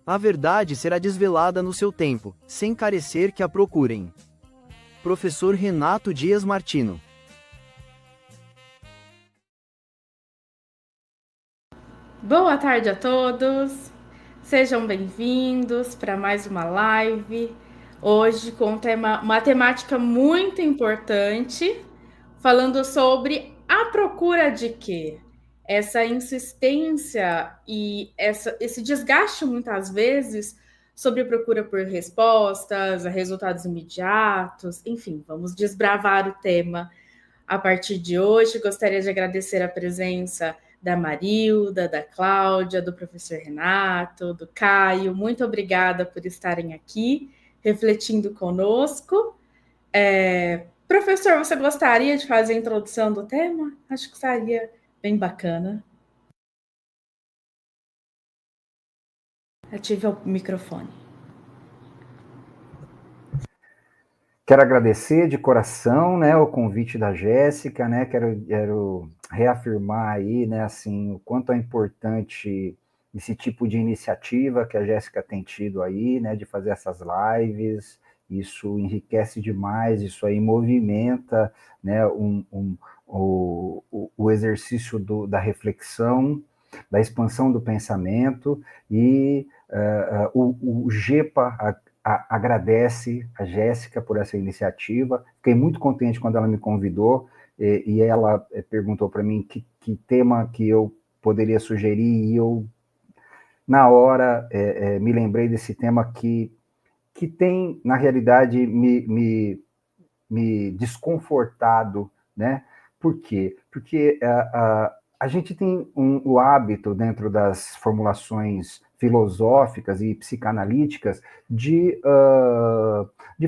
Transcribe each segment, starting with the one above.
A verdade será desvelada no seu tempo, sem carecer que a procurem. Professor Renato Dias Martino. Boa tarde a todos, sejam bem-vindos para mais uma live. Hoje com uma temática muito importante, falando sobre a procura de quê? Essa insistência e esse desgaste muitas vezes sobre a procura por respostas, resultados imediatos, enfim, vamos desbravar o tema a partir de hoje. Gostaria de agradecer a presença da Marilda, da Cláudia, do professor Renato, do Caio. Muito obrigada por estarem aqui refletindo conosco. Professor, você gostaria de fazer a introdução do tema? Acho que seria bem bacana. Ative o microfone. Quero agradecer de coração, né, o convite da Jéssica, né, quero reafirmar aí, né, assim, o quanto é importante esse tipo de iniciativa que a Jéssica tem tido aí, né, de fazer essas lives. Isso enriquece demais, isso aí movimenta, né, o exercício da reflexão, da expansão do pensamento, e o GEPA agradece a Jéssica por essa iniciativa. Fiquei muito contente quando ela me convidou, e ela perguntou para mim que tema que eu poderia sugerir, e eu, na hora, me lembrei desse tema que tem, na realidade, me desconfortado, né? Por quê? Porque a gente tem o hábito, dentro das formulações filosóficas e psicanalíticas, de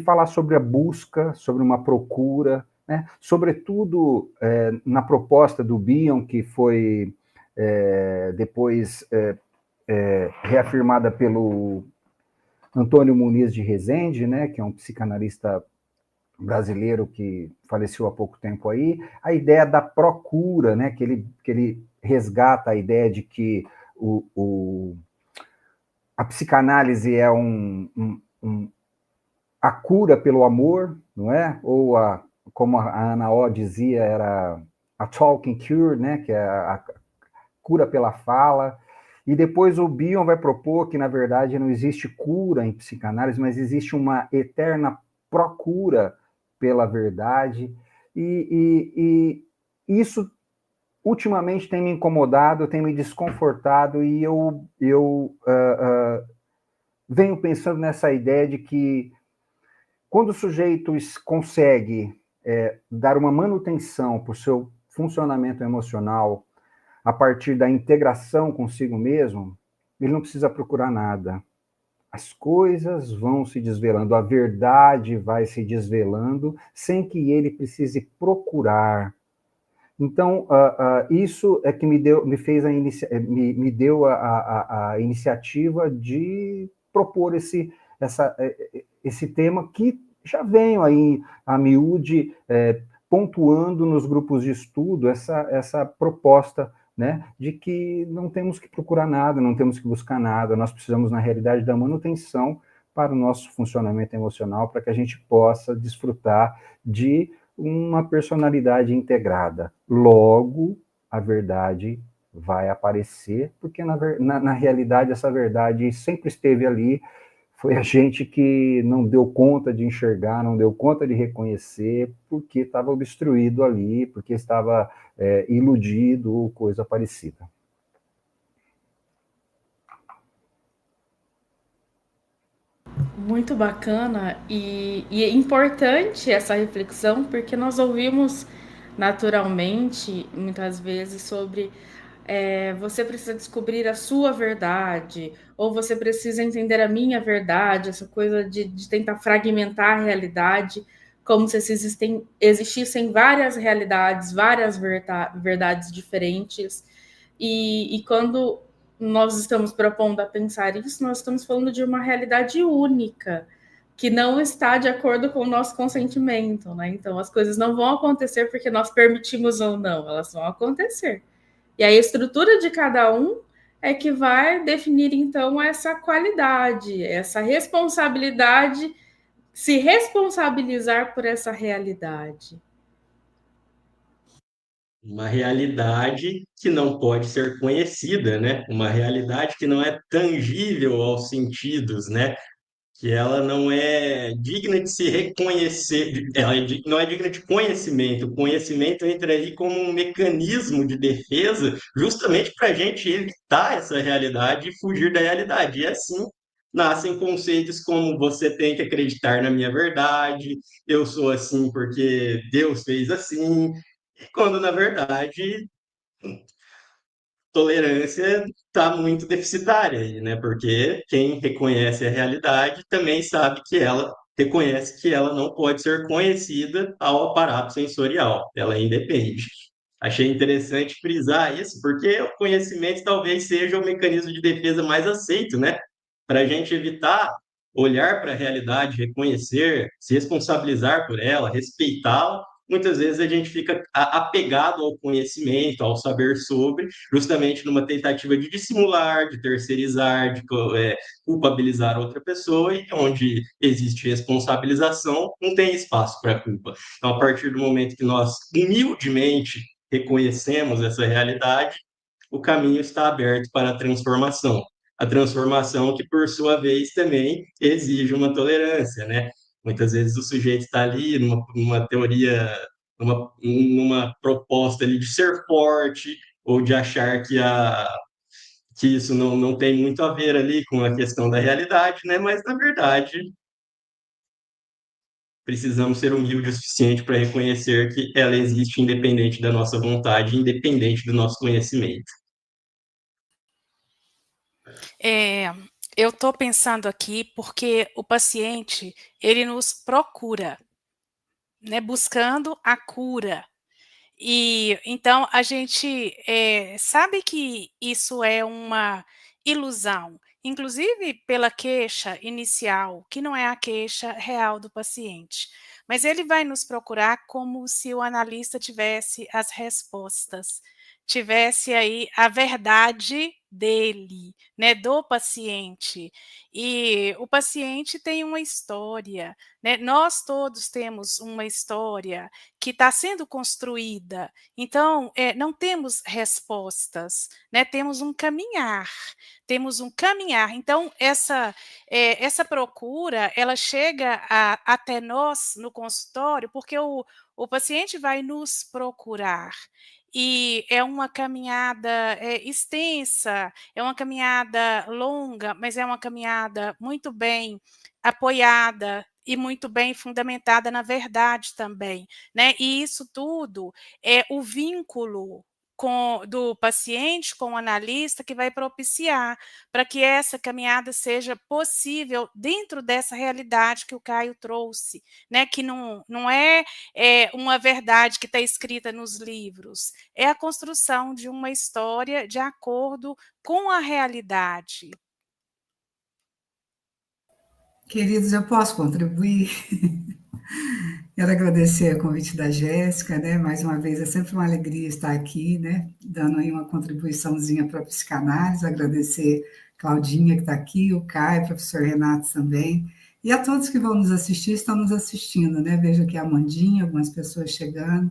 falar sobre a busca, sobre uma procura, né? Sobretudo na proposta do Bion, que foi depois reafirmada pelo Antônio Muniz de Rezende, né, que é um psicanalista brasileiro que faleceu há pouco tempo aí, a ideia da procura, né, que ele resgata a ideia de que a psicanálise é a cura pelo amor, não é? Ou como a Ana O dizia, era a talking cure, né, que é a cura pela fala. E depois o Bion vai propor que, na verdade, não existe cura em psicanálise, mas existe uma eterna procura pela verdade. E isso, ultimamente, tem me incomodado, tem me desconfortado, e eu venho pensando nessa ideia de que, quando o sujeito consegue dar uma manutenção para o seu funcionamento emocional a partir da integração consigo mesmo, ele não precisa procurar nada. As coisas vão se desvelando, a verdade vai se desvelando, sem que ele precise procurar. Então, isso é que me deu a iniciativa de propor esse tema, que já venho aí a miúde pontuando nos grupos de estudo essa proposta, né, de que não temos que procurar nada, não temos que buscar nada, nós precisamos, na realidade, da manutenção para o nosso funcionamento emocional, para que a gente possa desfrutar de uma personalidade integrada. Logo, a verdade vai aparecer, porque na realidade essa verdade sempre esteve ali. Foi a gente que não deu conta de enxergar, não deu conta de reconhecer, porque estava obstruído ali, porque estava iludido ou coisa parecida. Muito bacana e é importante essa reflexão, porque nós ouvimos naturalmente, muitas vezes, sobre você precisa descobrir a sua verdade, ou você precisa entender a minha verdade, essa coisa de tentar fragmentar a realidade, como se existissem várias realidades, várias verdades diferentes. E quando nós estamos propondo a pensar isso, nós estamos falando de uma realidade única, que não está de acordo com o nosso consentimento, né? Então, as coisas não vão acontecer porque nós permitimos ou não, elas vão acontecer. E aí, a estrutura de cada um é que vai definir, então, essa qualidade, essa responsabilidade, se responsabilizar por essa realidade. Uma realidade que não pode ser conhecida, né? Uma realidade que não é tangível aos sentidos, né? Que ela não é digna de se reconhecer, não é digna de conhecimento. O conhecimento entra aí como um mecanismo de defesa, justamente para a gente evitar essa realidade e fugir da realidade. E assim nascem conceitos como você tem que acreditar na minha verdade, eu sou assim porque Deus fez assim, quando na verdade tolerância está muito deficitária aí, né? Porque quem reconhece a realidade também sabe que ela reconhece que ela não pode ser conhecida ao aparato sensorial, ela independe. Achei interessante frisar isso, porque o conhecimento talvez seja o mecanismo de defesa mais aceito, né? Para a gente evitar olhar para a realidade, reconhecer, se responsabilizar por ela, respeitá-la, muitas vezes a gente fica apegado ao conhecimento, ao saber sobre, justamente numa tentativa de dissimular, de terceirizar, de culpabilizar outra pessoa, e onde existe responsabilização, não tem espaço para culpa. Então, a partir do momento que nós humildemente reconhecemos essa realidade, o caminho está aberto para a transformação. A transformação que, por sua vez, também exige uma tolerância, né? Muitas vezes o sujeito está ali numa teoria, numa proposta ali de ser forte, ou de achar que isso não tem muito a ver ali com a questão da realidade, né? Mas, na verdade, precisamos ser humildes o suficiente para reconhecer que ela existe independente da nossa vontade, independente do nosso conhecimento. Eu estou pensando aqui porque o paciente, ele nos procura, né, buscando a cura. E então a gente sabe que isso é uma ilusão, inclusive pela queixa inicial, que não é a queixa real do paciente. Mas ele vai nos procurar como se o analista tivesse as respostas, tivesse aí a verdade dele, né, do paciente. E o paciente tem uma história, né? Nós todos temos uma história que está sendo construída. Então, não temos respostas, né? Temos um caminhar, temos um caminhar. Então, essa procura, ela chega até nós no consultório, porque o paciente vai nos procurar. E é uma caminhada extensa, é uma caminhada longa, mas é uma caminhada muito bem apoiada e muito bem fundamentada na verdade também, né? E isso tudo é o vínculo do paciente com o analista que vai propiciar para que essa caminhada seja possível dentro dessa realidade que o Caio trouxe, né? Que não é uma verdade que está escrita nos livros, é a construção de uma história de acordo com a realidade. Queridos, eu posso contribuir? Quero agradecer o convite da Jéssica, né? Mais uma vez, é sempre uma alegria estar aqui, né? Dando aí uma contribuiçãozinha para a psicanálise, agradecer Claudinha, que está aqui, o Caio, o professor Renato também, e a todos que vão nos assistir, estão nos assistindo, né? Vejo aqui a Amandinha, algumas pessoas chegando.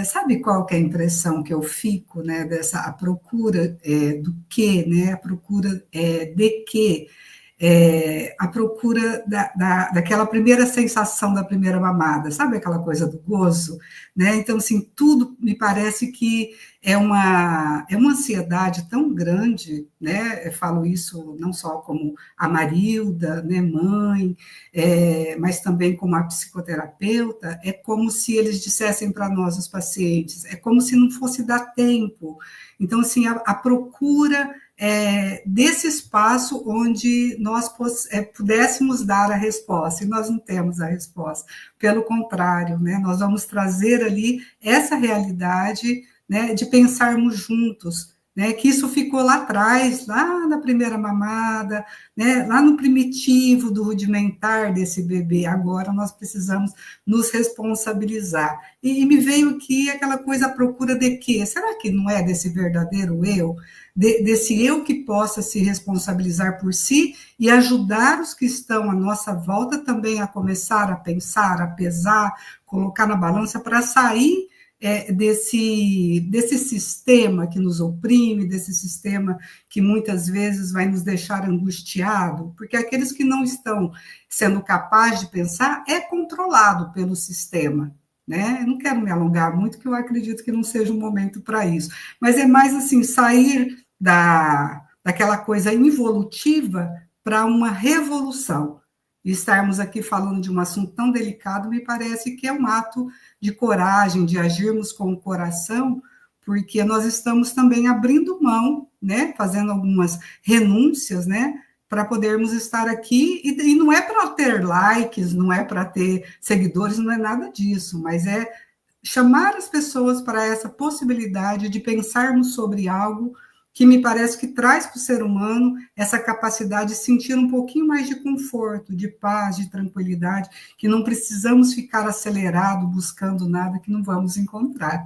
Sabe qual que é a impressão que eu fico, né? A procura do quê, né? A procura de quê? A procura daquela primeira sensação da primeira mamada, sabe aquela coisa do gozo, né? Então, assim, tudo me parece que é uma ansiedade tão grande, né? Eu falo isso não só como a Marilda, né, mãe, mas também como a psicoterapeuta, é como se eles dissessem para nós, os pacientes, é como se não fosse dar tempo. Então, assim, a procura desse espaço onde nós pudéssemos dar a resposta, e nós não temos a resposta. Pelo contrário, né, nós vamos trazer ali essa realidade, né, de pensarmos juntos, né, que isso ficou lá atrás, lá na primeira mamada, né, lá no primitivo do rudimentar desse bebê. Agora nós precisamos nos responsabilizar. E me veio aqui aquela coisa à procura de quê? Será que não é desse verdadeiro eu? Desse eu que possa se responsabilizar por si e ajudar os que estão à nossa volta também a começar a pensar, a pesar, colocar na balança para sair desse sistema que nos oprime, desse sistema que muitas vezes vai nos deixar angustiado, porque aqueles que não estão sendo capazes de pensar é controlado pelo sistema. Né? Eu não quero me alongar muito, que eu acredito que não seja um momento para isso, mas é mais assim, sair daquela coisa involutiva para uma revolução. E estarmos aqui falando de um assunto tão delicado, me parece que é um ato de coragem, de agirmos com o coração, porque nós estamos também abrindo mão, né, fazendo algumas renúncias, né, para podermos estar aqui, e não é para ter likes, não é para ter seguidores, não é nada disso, mas é chamar as pessoas para essa possibilidade de pensarmos sobre algo que me parece que traz para o ser humano essa capacidade de sentir um pouquinho mais de conforto, de paz, de tranquilidade, que não precisamos ficar acelerado buscando nada que não vamos encontrar.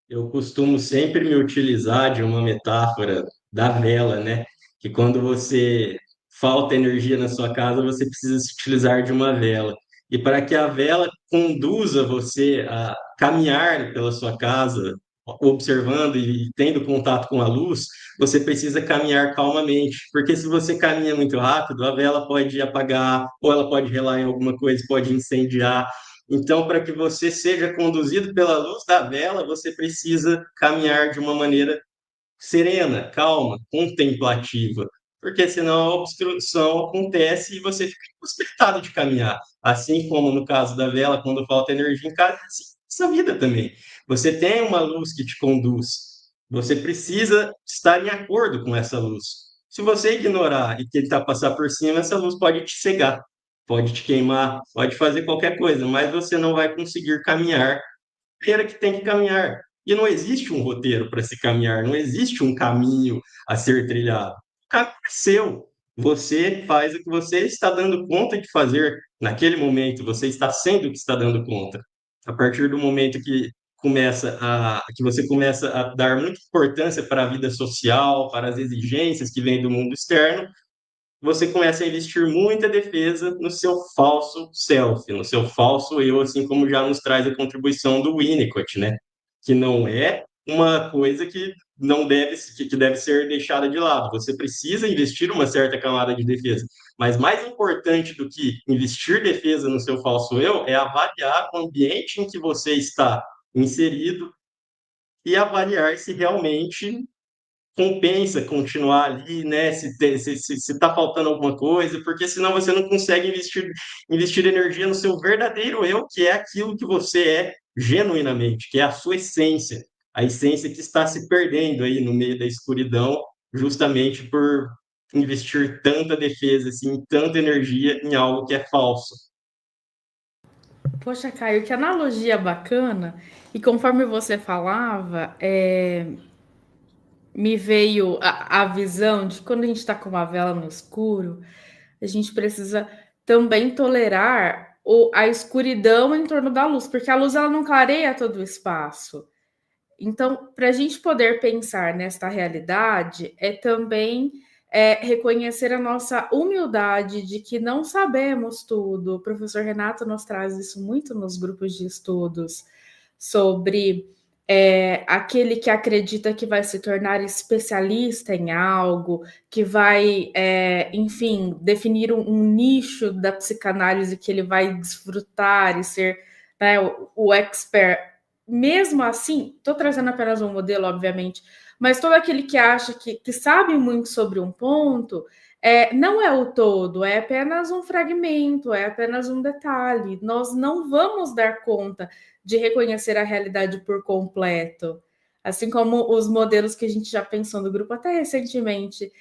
Eu costumo sempre me utilizar de uma metáfora da vela, né? Que quando você falta energia na sua casa, você precisa se utilizar de uma vela. E para que a vela conduza você a caminhar pela sua casa, observando e tendo contato com a luz, você precisa caminhar calmamente. Porque se você caminha muito rápido, a vela pode apagar, ou ela pode relar em alguma coisa, pode incendiar. Então, para que você seja conduzido pela luz da vela, você precisa caminhar de uma maneira serena, calma, contemplativa, porque senão a obstrução acontece e você fica impossibilitado de caminhar. Assim como no caso da vela, quando falta energia em casa, assim, essa vida também. Você tem uma luz que te conduz, você precisa estar em acordo com essa luz. Se você ignorar e tentar passar por cima, essa luz pode te cegar, pode te queimar, pode fazer qualquer coisa, mas você não vai conseguir caminhar maneira que tem que caminhar. E não existe um roteiro para se caminhar, não existe um caminho a ser trilhado. O caminho é seu. Você faz o que você está dando conta de fazer naquele momento, você está sendo o que está dando conta. A partir do momento que você começa a dar muita importância para a vida social, para as exigências que vêm do mundo externo, você começa a investir muita defesa no seu falso self, no seu falso eu, assim como já nos traz a contribuição do Winnicott, né? Que não é uma coisa que não deve, que deve ser deixada de lado. Você precisa investir uma certa camada de defesa. Mas mais importante do que investir defesa no seu falso eu é avaliar o ambiente em que você está inserido e avaliar se realmente compensa continuar ali, né? Se tá faltando alguma coisa, porque senão você não consegue investir energia no seu verdadeiro eu, que é aquilo que você é genuinamente, que é a sua essência, a essência que está se perdendo aí no meio da escuridão, justamente por investir tanta defesa, assim, tanta energia em algo que é falso. Poxa, Caio, que analogia bacana. E conforme você falava, me veio a visão de quando a gente está com uma vela no escuro, a gente precisa também tolerar a escuridão em torno da luz, porque a luz ela não clareia todo o espaço. Então, para a gente poder pensar nesta realidade, é também reconhecer a nossa humildade de que não sabemos tudo. O professor Renato nos traz isso muito nos grupos de estudos, sobre aquele que acredita que vai se tornar especialista em algo, que vai, enfim, definir um nicho da psicanálise que ele vai desfrutar e ser, né, o expert. Mesmo assim, estou trazendo apenas um modelo, obviamente, mas todo aquele que acha que sabe muito sobre um ponto, não é o todo, é apenas um fragmento, é apenas um detalhe. Nós não vamos dar conta de reconhecer a realidade por completo. Assim como os modelos que a gente já pensou no grupo até recentemente,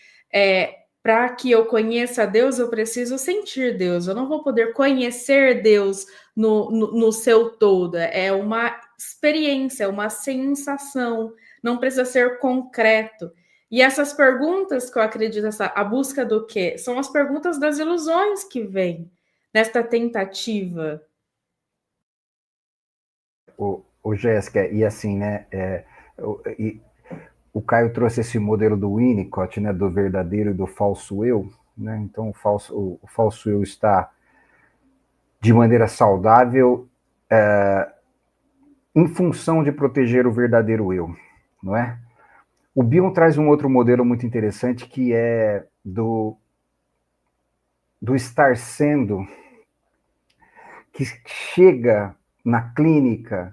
para que eu conheça Deus, eu preciso sentir Deus. Eu não vou poder conhecer Deus no seu todo. É uma experiência, é uma sensação. Não precisa ser concreto. E essas perguntas que eu acredito, a busca do quê? São as perguntas das ilusões que vêm nesta tentativa. O Jéssica, e assim, né? O Caio trouxe esse modelo do Winnicott, né? Do verdadeiro e do falso eu, né? Então, o falso eu está de maneira saudável em função de proteger o verdadeiro eu, não é? O Bion traz um outro modelo muito interessante que é do estar sendo, que chega na clínica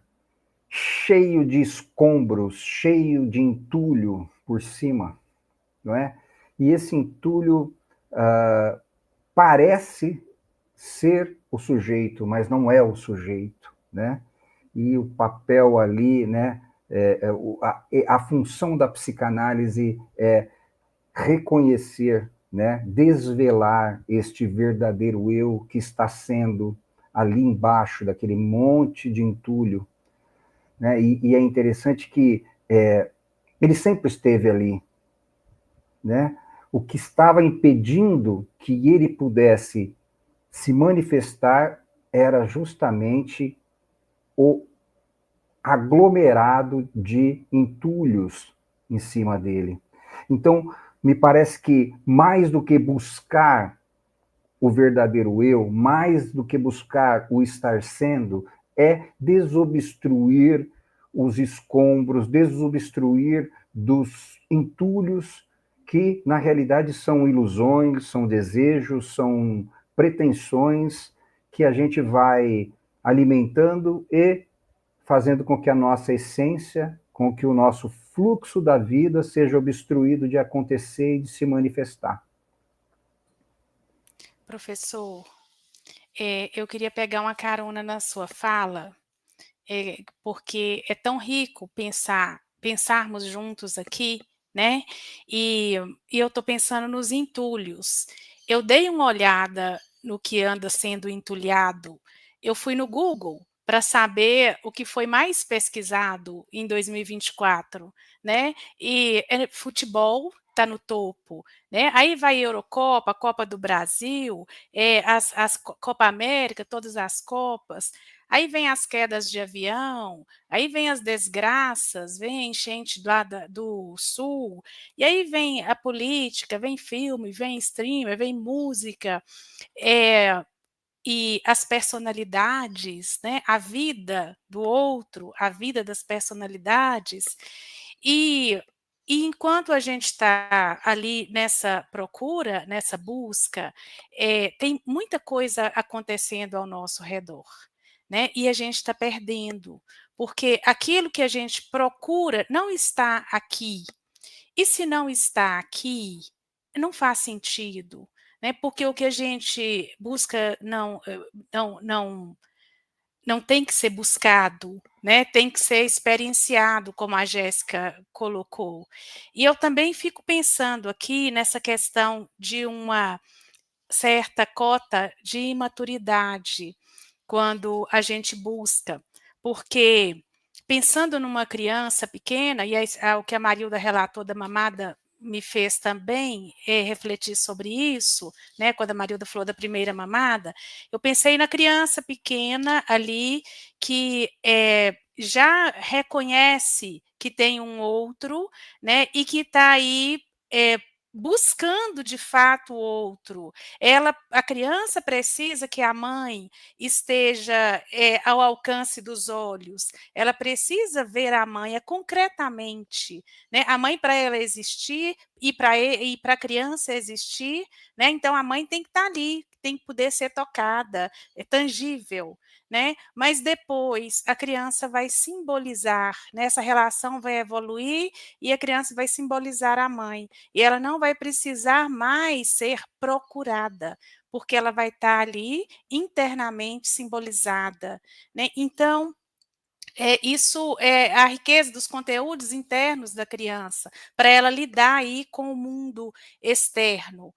cheio de escombros, cheio de entulho por cima, não é? E esse entulho parece ser o sujeito, mas não é o sujeito, né? E o papel ali, né? A função da psicanálise é reconhecer, né? Desvelar este verdadeiro eu que está sendo ali embaixo daquele monte de entulho, né? E é interessante que ele sempre esteve ali, né? O que estava impedindo que ele pudesse se manifestar era justamente o aglomerado de entulhos em cima dele. Então, me parece que mais do que buscar o verdadeiro eu, mais do que buscar o estar sendo, é desobstruir os escombros, desobstruir dos entulhos que, na realidade, são ilusões, são desejos, são pretensões que a gente vai alimentando e fazendo com que a nossa essência, com que o nosso fluxo da vida seja obstruído de acontecer e de se manifestar. Professor, eu queria pegar uma carona na sua fala, porque é tão rico pensarmos juntos aqui, né? E eu estou pensando nos entulhos. Eu dei uma olhada no que anda sendo entulhado. Eu fui no Google para saber o que foi mais pesquisado em 2024, né? E futebol está no topo, né? Aí vai Eurocopa, Copa do Brasil, as Copa América, todas as Copas. Aí vem as quedas de avião, aí vem as desgraças, vem a enchente lá do sul, e aí vem a política, vem filme, vem streamer, vem música, e as personalidades, né, a vida do outro, a vida das personalidades, e enquanto a gente está ali nessa procura, nessa busca, tem muita coisa acontecendo ao nosso redor, né? E a gente está perdendo, porque aquilo que a gente procura não está aqui. E se não está aqui, não faz sentido, né? Porque o que a gente busca não tem que ser buscado, né? Tem que ser experienciado, como a Jéssica colocou. E eu também fico pensando aqui nessa questão de uma certa cota de imaturidade quando a gente busca, porque pensando numa criança pequena, e o que a Marilda relatou da mamada me fez também refletir sobre isso, né? Quando a Marilda falou da primeira mamada, eu pensei na criança pequena ali que já reconhece que tem um outro, né? E que está aí buscando de fato o outro. A criança precisa que a mãe esteja ao alcance dos olhos. Ela precisa ver a mãe concretamente, né? A mãe, para ela existir e para a criança existir, né? Então a mãe tem que estar ali, tem que poder ser tocada, é tangível, né? Mas depois a criança vai simbolizar, né? Essa relação vai evoluir e a criança vai simbolizar a mãe. E ela não vai precisar mais ser procurada, porque ela vai estar ali internamente simbolizada, né? Então, Isso é a riqueza dos conteúdos internos da criança, para ela lidar aí com o mundo externo.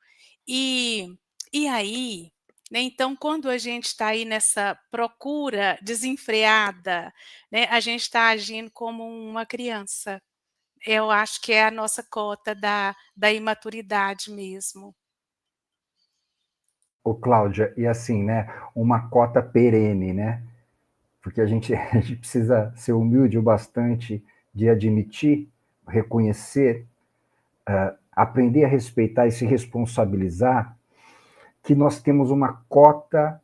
E, e aí, né, então, quando a gente está aí nessa procura desenfreada, né, a gente está agindo como uma criança. Eu acho que é a nossa cota da imaturidade mesmo. Ô, Cláudia, e assim, né, uma cota perene, né? Porque a gente precisa ser humilde o bastante de admitir, reconhecer, aprender a respeitar e se responsabilizar que nós temos uma cota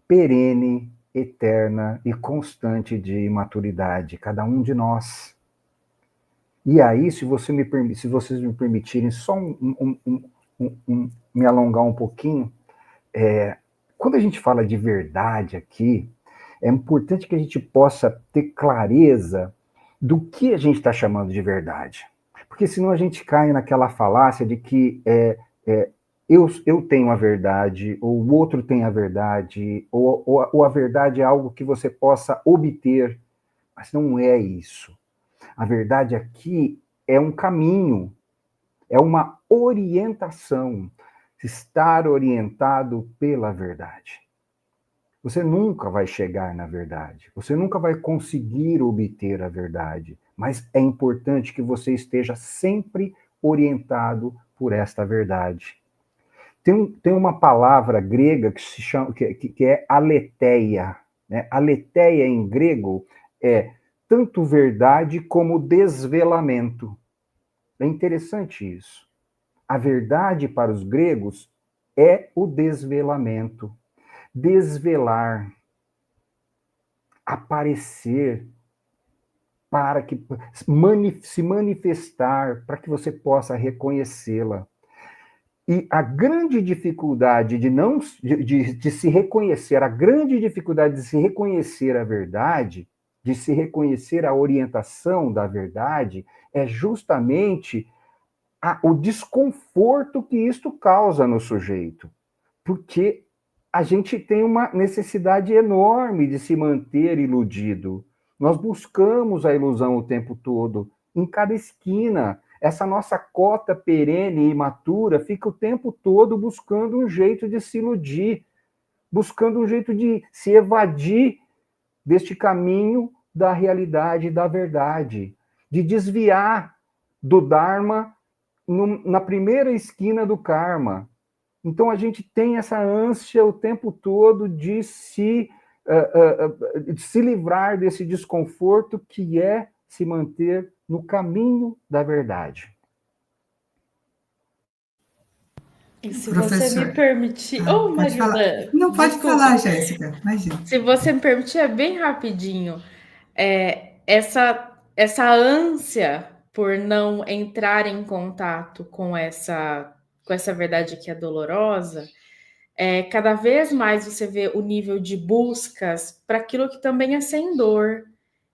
perene, eterna e constante de imaturidade, cada um de nós. E aí, se vocês me permitirem só me alongar um pouquinho, quando a gente fala de verdade aqui, é importante que a gente possa ter clareza do que a gente está chamando de verdade. Porque senão a gente cai naquela falácia de que eu tenho a verdade, ou o outro tem a verdade, ou a verdade é algo que você possa obter. Mas não é isso. A verdade aqui é um caminho, é uma orientação, estar orientado pela verdade. Você nunca vai chegar na verdade, você nunca vai conseguir obter a verdade, mas é importante que você esteja sempre orientado por esta verdade. Tem uma palavra grega que se chama, que é aletheia, né? Aletheia em grego é tanto verdade como desvelamento. É interessante isso. A verdade para os gregos é o desvelamento. Desvelar, aparecer, para que se manifestar, para que você possa reconhecê-la. E a grande dificuldade de se reconhecer, a grande dificuldade de se reconhecer a verdade, de se reconhecer a orientação da verdade, é justamente o desconforto que isto causa no sujeito. Porque a gente tem uma necessidade enorme de se manter iludido. Nós buscamos a ilusão o tempo todo, em cada esquina. Essa nossa cota perene e imatura fica o tempo todo buscando um jeito de se iludir, buscando um jeito de se evadir deste caminho da realidade, da verdade, de desviar do Dharma na primeira esquina do karma. Então, a gente tem essa ânsia o tempo todo de se livrar desse desconforto que é se manter no caminho da verdade. E se Professor, você me permitir... pode falar. Não, pode falar, Jéssica, imagina. Se você me permitir, é bem rapidinho. Essa ânsia por não entrar em contato com essa verdade que é dolorosa, cada vez mais você vê o nível de buscas para aquilo que também é sem dor.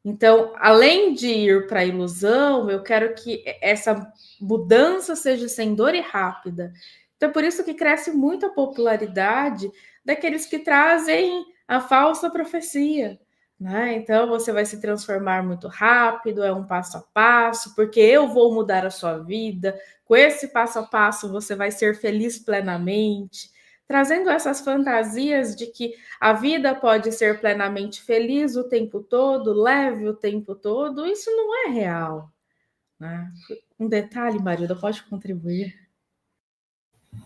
Então, além de ir para a ilusão, eu quero que essa mudança seja sem dor e rápida. Então, é por isso que cresce muito a popularidade daqueles que trazem a falsa profecia, né? Então, você vai se transformar muito rápido, é um passo a passo, porque eu vou mudar a sua vida, com esse passo a passo você vai ser feliz plenamente, trazendo essas fantasias de que a vida pode ser plenamente feliz o tempo todo, leve o tempo todo. Isso não é real, né? Um detalhe, Marilda, pode contribuir.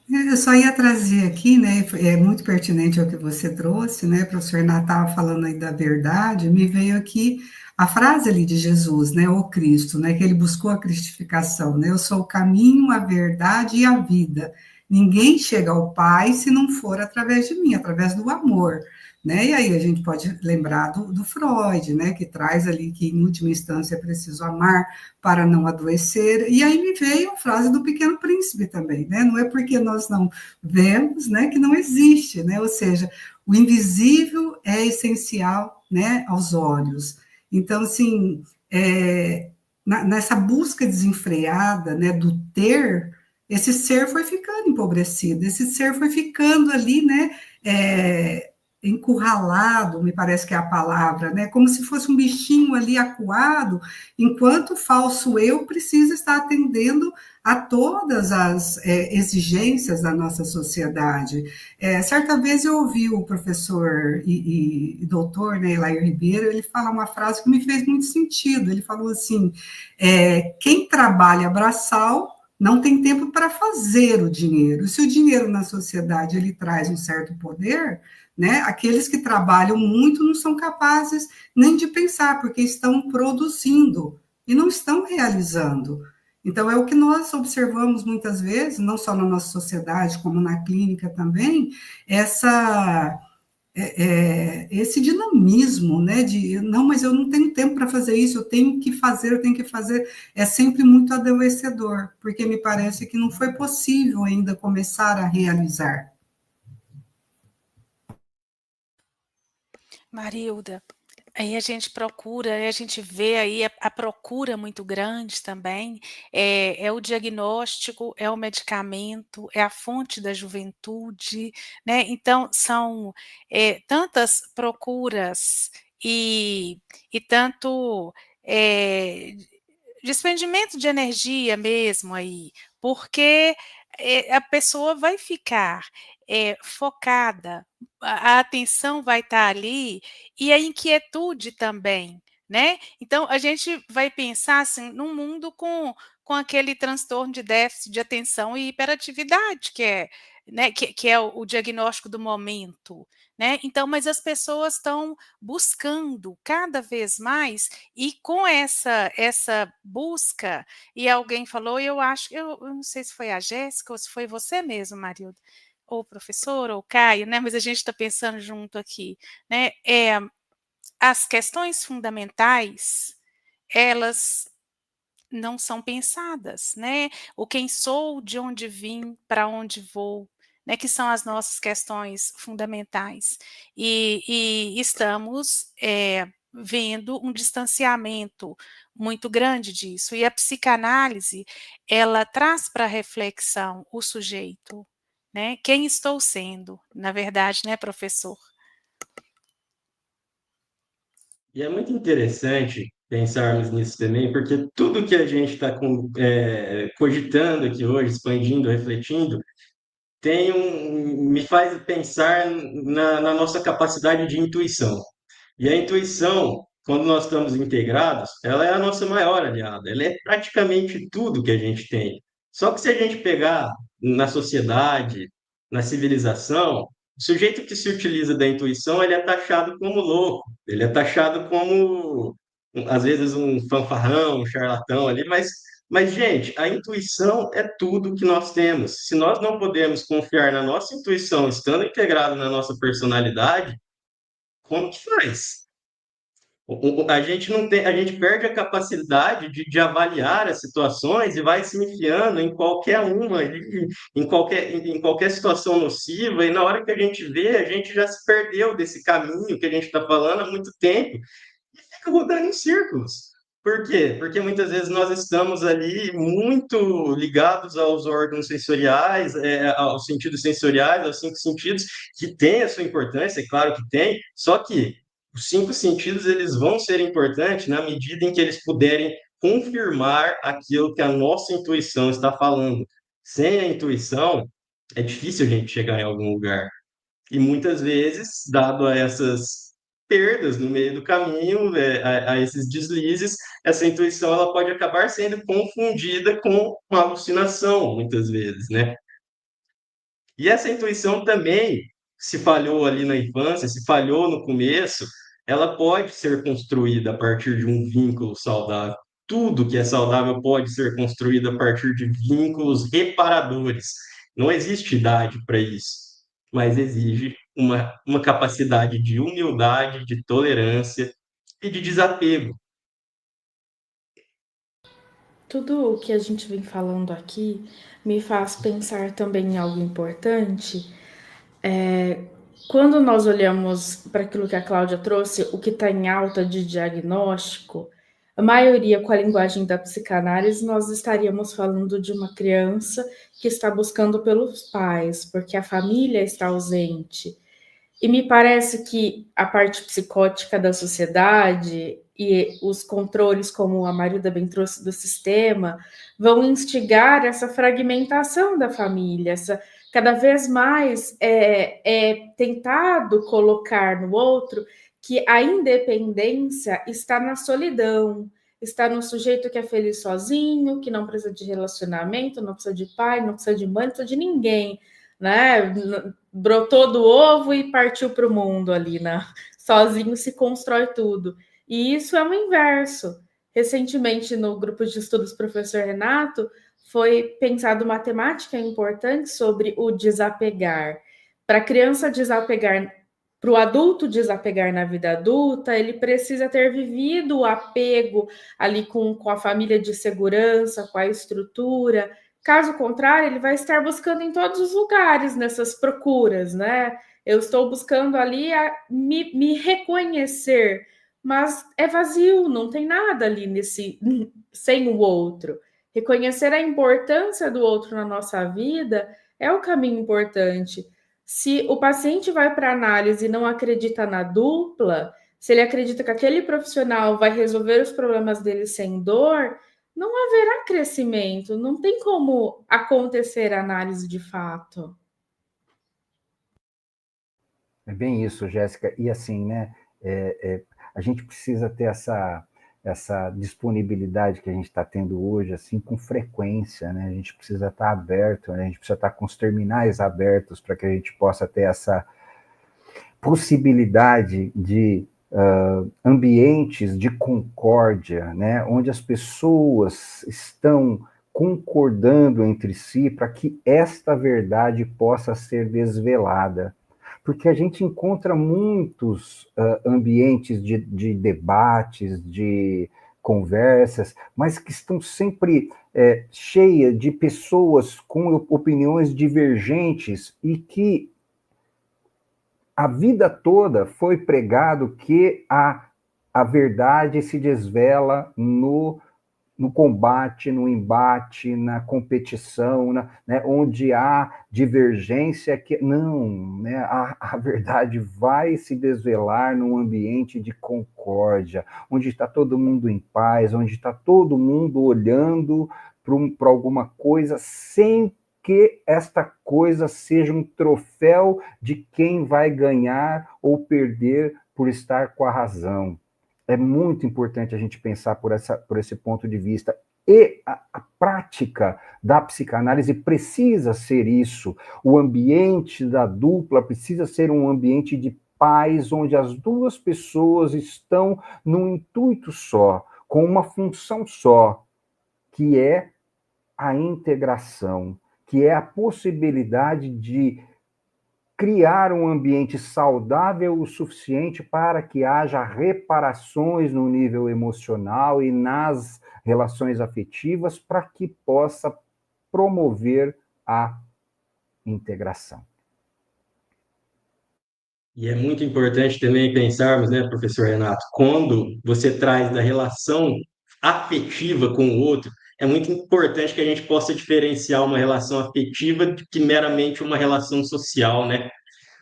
Eu só ia trazer aqui, né, é muito pertinente ao que você trouxe, né, o professor Renato estava falando aí da verdade, me veio aqui a frase ali de Jesus, né, o Cristo, né, que ele buscou a cristificação, né, eu sou o caminho, a verdade e a vida, ninguém chega ao Pai se não for através de mim, através do amor, né, e aí a gente pode lembrar do Freud, né, que traz ali que em última instância é preciso amar para não adoecer, e aí me veio a frase do Pequeno Príncipe também, né, não é porque nós não vemos, né, que não existe, né, ou seja, o invisível é essencial, né, aos olhos. Então, assim, nessa busca desenfreada, né, do ter, esse ser foi ficando empobrecido, esse ser foi ficando ali, né, encurralado, me parece que é a palavra, né? Como se fosse um bichinho ali acuado, enquanto o falso eu precisa estar atendendo a todas as exigências da nossa sociedade. Certa vez eu ouvi o professor e doutor, né, Elair Ribeiro, ele falar uma frase que me fez muito sentido. Ele falou assim: quem trabalha braçal não tem tempo para fazer o dinheiro. Se o dinheiro na sociedade ele traz um certo poder, né, aqueles que trabalham muito não são capazes nem de pensar, porque estão produzindo e não estão realizando. Então, é o que nós observamos muitas vezes, não só na nossa sociedade, como na clínica também, esse dinamismo, né, de, não, mas eu não tenho tempo para fazer isso, eu tenho que fazer, é sempre muito adoecedor, porque me parece que não foi possível ainda começar a realizar. Marilda, aí a gente procura, a gente vê aí a procura muito grande também, é o diagnóstico, é o medicamento, é a fonte da juventude, né, então são tantas procuras e tanto despendimento de energia mesmo aí, porque a pessoa vai ficar focada, a atenção vai estar ali e a inquietude também, né? Então a gente vai pensar assim num mundo com aquele transtorno de déficit de atenção e hiperatividade, que é, né, que é o diagnóstico do momento, né? Então, mas as pessoas estão buscando cada vez mais e com essa busca, e alguém falou, e eu acho, eu não sei se foi a Jéssica ou se foi você mesmo, Marilda, ou o professor, ou o Caio, né? Mas a gente está pensando junto aqui, né? As questões fundamentais, elas não são pensadas, né? O quem sou, de onde vim, para onde vou, né? Que são as nossas questões fundamentais. E estamos vendo um distanciamento muito grande disso. E a psicanálise, ela traz para a reflexão o sujeito, né? Quem estou sendo, na verdade, né, professor? E é muito interessante pensarmos nisso também, porque tudo que a gente está cogitando aqui hoje, expandindo, refletindo, me faz pensar na nossa capacidade de intuição. E a intuição, quando nós estamos integrados, ela é a nossa maior aliada, ela é praticamente tudo que a gente tem. Só que se a gente pegar na sociedade, na civilização, o sujeito que se utiliza da intuição, ele é taxado como louco, ele é taxado como, às vezes, um fanfarrão, um charlatão ali, mas, gente, a intuição é tudo que nós temos. Se nós não podemos confiar na nossa intuição, estando integrado na nossa personalidade, como que faz? A gente não tem, a gente perde a capacidade de avaliar as situações e vai se enfiando em qualquer uma, em qualquer situação nociva, e na hora que a gente vê, a gente já se perdeu desse caminho que a gente está falando há muito tempo e fica rodando em círculos. Por quê? Porque muitas vezes nós estamos ali muito ligados aos órgãos sensoriais, aos sentidos sensoriais, aos cinco sentidos, que tem a sua importância, é claro que tem, só que os cinco sentidos eles vão ser importantes na medida em que eles puderem confirmar aquilo que a nossa intuição está falando. Sem a intuição, é difícil a gente chegar em algum lugar. E muitas vezes, dado a essas perdas no meio do caminho, a esses deslizes, essa intuição ela pode acabar sendo confundida com uma alucinação, muitas vezes, né? E essa intuição também, se falhou ali na infância, se falhou no começo, ela pode ser construída a partir de um vínculo saudável. Tudo que é saudável pode ser construído a partir de vínculos reparadores. Não existe idade para isso, mas exige uma capacidade de humildade, de tolerância e de desapego. Tudo o que a gente vem falando aqui me faz pensar também em algo importante. Quando nós olhamos para aquilo que a Cláudia trouxe, o que está em alta de diagnóstico, a maioria com a linguagem da psicanálise, nós estaríamos falando de uma criança que está buscando pelos pais, porque a família está ausente. E me parece que a parte psicótica da sociedade e os controles, como a Marilda bem trouxe do sistema, vão instigar essa fragmentação da família, cada vez mais é tentado colocar no outro que a independência está na solidão, está no sujeito que é feliz sozinho, que não precisa de relacionamento, não precisa de pai, não precisa de mãe, não precisa de ninguém, né? Brotou do ovo e partiu para o mundo ali, né? Sozinho se constrói tudo. E isso é o inverso. Recentemente, no grupo de estudos professor Renato, foi pensado matemática importante sobre o desapegar. Para a criança desapegar, para o adulto desapegar na vida adulta, ele precisa ter vivido o apego ali com a família de segurança, com a estrutura. Caso contrário, ele vai estar buscando em todos os lugares nessas procuras, né? Eu estou buscando ali me reconhecer, mas é vazio, não tem nada ali sem o outro. Reconhecer a importância do outro na nossa vida é o caminho importante. Se o paciente vai para análise e não acredita na dupla, se ele acredita que aquele profissional vai resolver os problemas dele sem dor, não haverá crescimento, não tem como acontecer análise de fato. É bem isso, Jéssica. E assim, né? A gente precisa ter essa disponibilidade que a gente está tendo hoje, assim, com frequência, né? A gente precisa estar aberto, né? A gente precisa estar com os terminais abertos para que a gente possa ter essa possibilidade de ambientes de concórdia, né? Onde as pessoas estão concordando entre si para que esta verdade possa ser desvelada. Porque a gente encontra muitos ambientes de debates, de conversas, mas que estão sempre cheias de pessoas com opiniões divergentes e que a vida toda foi pregado que a verdade se desvela no combate, no embate, na competição, né, onde há divergência, não, né, a verdade vai se desvelar num ambiente de concórdia, onde está todo mundo em paz, onde está todo mundo olhando para alguma coisa sem que esta coisa seja um troféu de quem vai ganhar ou perder por estar com a razão. É muito importante a gente pensar por esse ponto de vista. E a prática da psicanálise precisa ser isso. O ambiente da dupla precisa ser um ambiente de paz, onde as duas pessoas estão num intuito só, com uma função só, que é a integração, que é a possibilidade de criar um ambiente saudável o suficiente para que haja reparações no nível emocional e nas relações afetivas para que possa promover a integração. E é muito importante também pensarmos, né, professor Renato, quando você traz da relação afetiva com o outro, é muito importante que a gente possa diferenciar uma relação afetiva de que meramente uma relação social, né?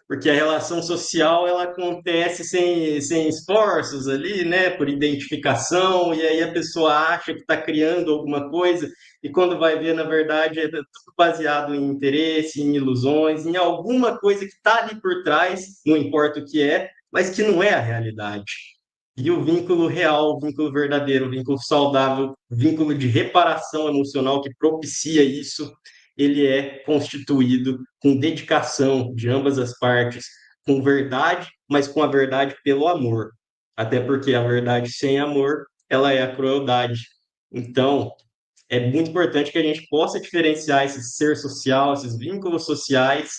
Porque a relação social ela acontece sem esforços ali, né, por identificação, e aí a pessoa acha que está criando alguma coisa, e quando vai ver, na verdade, é tudo baseado em interesse, em ilusões, em alguma coisa que está ali por trás, não importa o que é, mas que não é a realidade. E o vínculo real, o vínculo verdadeiro, o vínculo saudável, o vínculo de reparação emocional que propicia isso, ele é constituído com dedicação de ambas as partes, com verdade, mas com a verdade pelo amor. Até porque a verdade sem amor, ela é a crueldade. Então, é muito importante que a gente possa diferenciar esse ser social, esses vínculos sociais,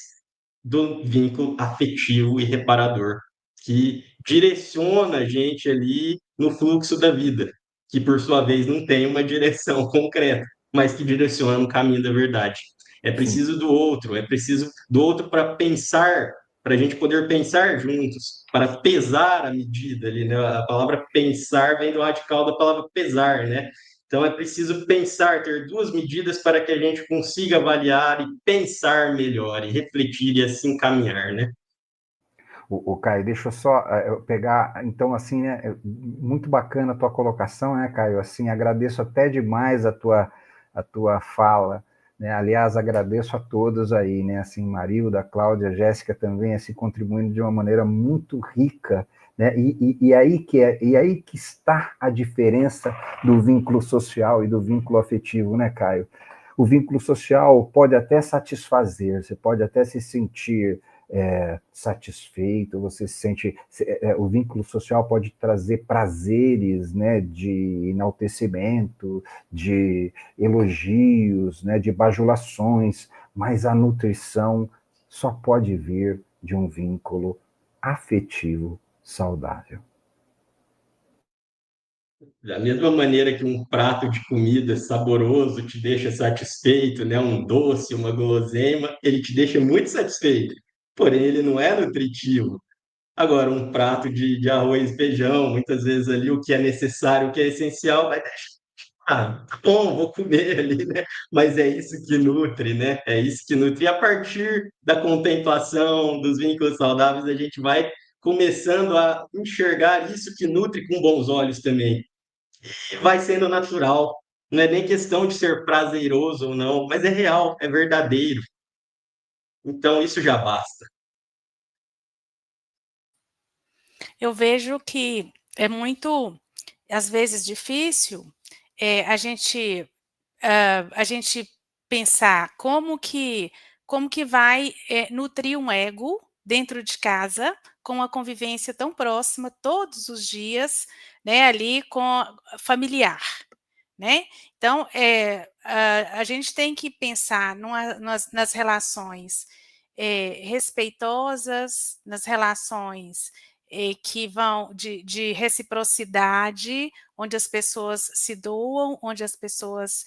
do vínculo afetivo e reparador, que direciona a gente ali no fluxo da vida, que por sua vez não tem uma direção concreta, mas que direciona no caminho da verdade. É Sim. preciso do outro, é preciso do outro para pensar, para a gente poder pensar juntos, para pesar a medida ali, né? A palavra pensar vem do radical da palavra pesar, né? Então é preciso pensar, ter duas medidas para que a gente consiga avaliar e pensar melhor, e refletir e assim caminhar, né? O Caio, deixa eu só eu pegar, então, assim, né, muito bacana a tua colocação, né, Caio, assim, agradeço até demais a tua fala, né, aliás, agradeço a todos aí, né, assim, Marilda, Cláudia, Jéssica também, assim, contribuindo de uma maneira muito rica, né, e aí que está a diferença do vínculo social e do vínculo afetivo, né, Caio? O vínculo social pode até satisfazer, você pode até se sentir satisfeito, você se sente. O vínculo social pode trazer prazeres, né, de enaltecimento, de elogios, né, de bajulações, mas a nutrição só pode vir de um vínculo afetivo saudável. Da mesma maneira que um prato de comida saboroso te deixa satisfeito, né? Um doce, uma guloseima, ele te deixa muito satisfeito, porém ele não é nutritivo. Agora, um prato de arroz e feijão, muitas vezes ali o que é necessário, o que é essencial, vai deixar. Ah, tá bom, vou comer ali, né? Mas é isso que nutre, né? É isso que nutre. E a partir da contemplação, dos vínculos saudáveis, a gente vai começando a enxergar isso que nutre com bons olhos também. E vai sendo natural. Não é nem questão de ser prazeroso ou não, mas é real, é verdadeiro. Então, isso já basta. Eu vejo que é muito, às vezes, difícil a gente pensar como que vai nutrir um ego dentro de casa com uma convivência tão próxima todos os dias, né, ali com familiar, né? Então, a gente tem que pensar nas relações respeitosas, nas relações que vão de reciprocidade, onde as pessoas se doam, onde as pessoas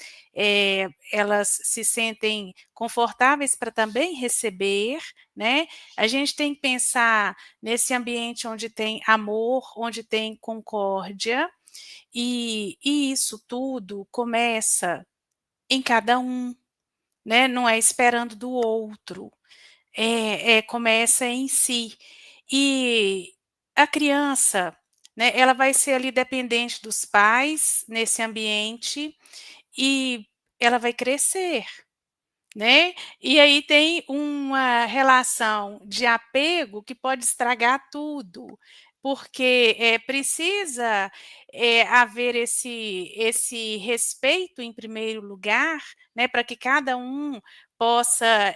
elas se sentem confortáveis para também receber, né? A gente tem que pensar nesse ambiente onde tem amor, onde tem concórdia, e isso tudo começa em cada um, né? Não é esperando do outro, começa em si. E a criança, né, ela vai ser ali dependente dos pais nesse ambiente e ela vai crescer, né? E aí tem uma relação de apego que pode estragar tudo, porque precisa haver esse respeito em primeiro lugar, né, para que cada um possa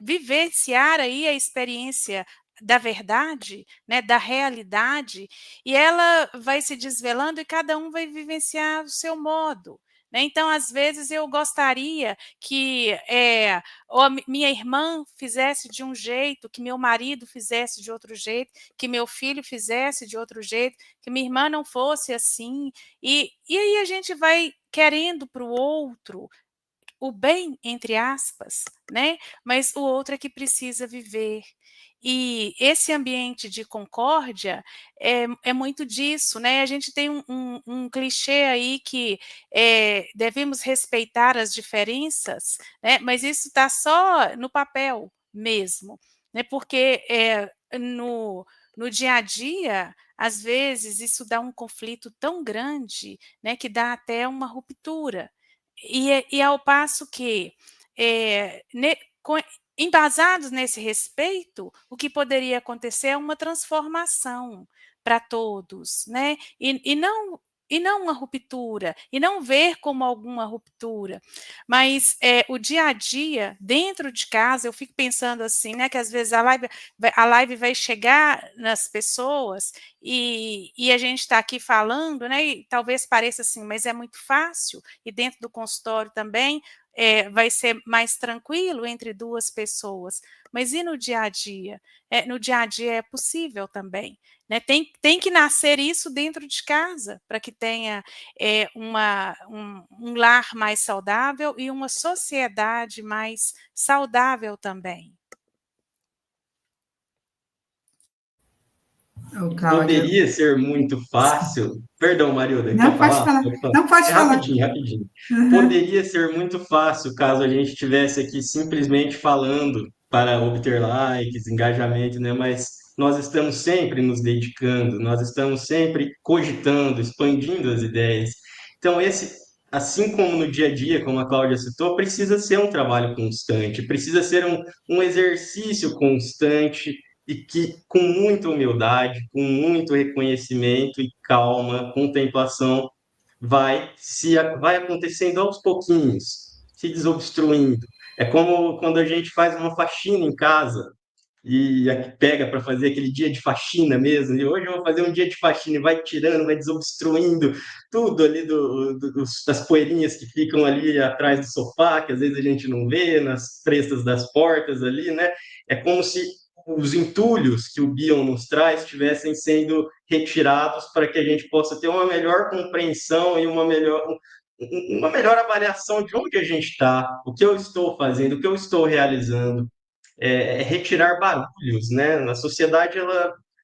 vivenciar aí a experiência da verdade, né, da realidade, e ela vai se desvelando e cada um vai vivenciar o seu modo, né. Então, às vezes, eu gostaria que, ou a minha irmã fizesse de um jeito, que meu marido fizesse de outro jeito, que meu filho fizesse de outro jeito, que minha irmã não fosse assim, e aí a gente vai querendo para o outro o bem, entre aspas, né, mas o outro é que precisa viver. E esse ambiente de concórdia é muito disso, né, a gente tem um clichê aí que devemos respeitar as diferenças, né, mas isso está só no papel mesmo, né, porque no dia a dia, às vezes, isso dá um conflito tão grande, né, que dá até uma ruptura. E ao passo que, ne co embasados nesse respeito, o que poderia acontecer é uma transformação para todos, né, e não uma ruptura, e não ver como alguma ruptura, mas, o dia a dia dentro de casa, eu fico pensando assim, né, que às vezes a live vai chegar nas pessoas, e a gente está aqui falando, né, e talvez pareça assim, mas é muito fácil, e dentro do consultório também, vai ser mais tranquilo entre 2 pessoas, mas e no dia a dia? No dia a dia é possível também, né, tem que nascer isso dentro de casa, para que tenha, um lar mais saudável e uma sociedade mais saudável também. Ô, Cláudia. Poderia ser muito fácil. Perdão, Marilda, quer Não, pode falar? falar. Pode falar. Não, pode É falar. rapidinho, rapidinho. Uhum. Poderia ser muito fácil caso a gente estivesse aqui simplesmente falando para obter likes, engajamento, né? Mas nós estamos sempre nos dedicando, nós estamos sempre cogitando, expandindo as ideias. Então, assim como no dia a dia, como a Cláudia citou, precisa ser um trabalho constante, precisa ser um exercício constante e que, com muita humildade, com muito reconhecimento e calma, contemplação, vai acontecendo aos pouquinhos, se desobstruindo. É como quando a gente faz uma faxina em casa e pega para fazer aquele dia de faxina mesmo. E hoje eu vou fazer um dia de faxina e vai tirando, vai desobstruindo tudo ali das poeirinhas que ficam ali atrás do sofá, que às vezes a gente não vê, nas frestas das portas ali, né? É como se os entulhos que o Bion nos traz estivessem sendo retirados para que a gente possa ter uma melhor compreensão e uma melhor avaliação de onde a gente está, o que eu estou fazendo, o que eu estou realizando, retirar barulhos, né? Na sociedade,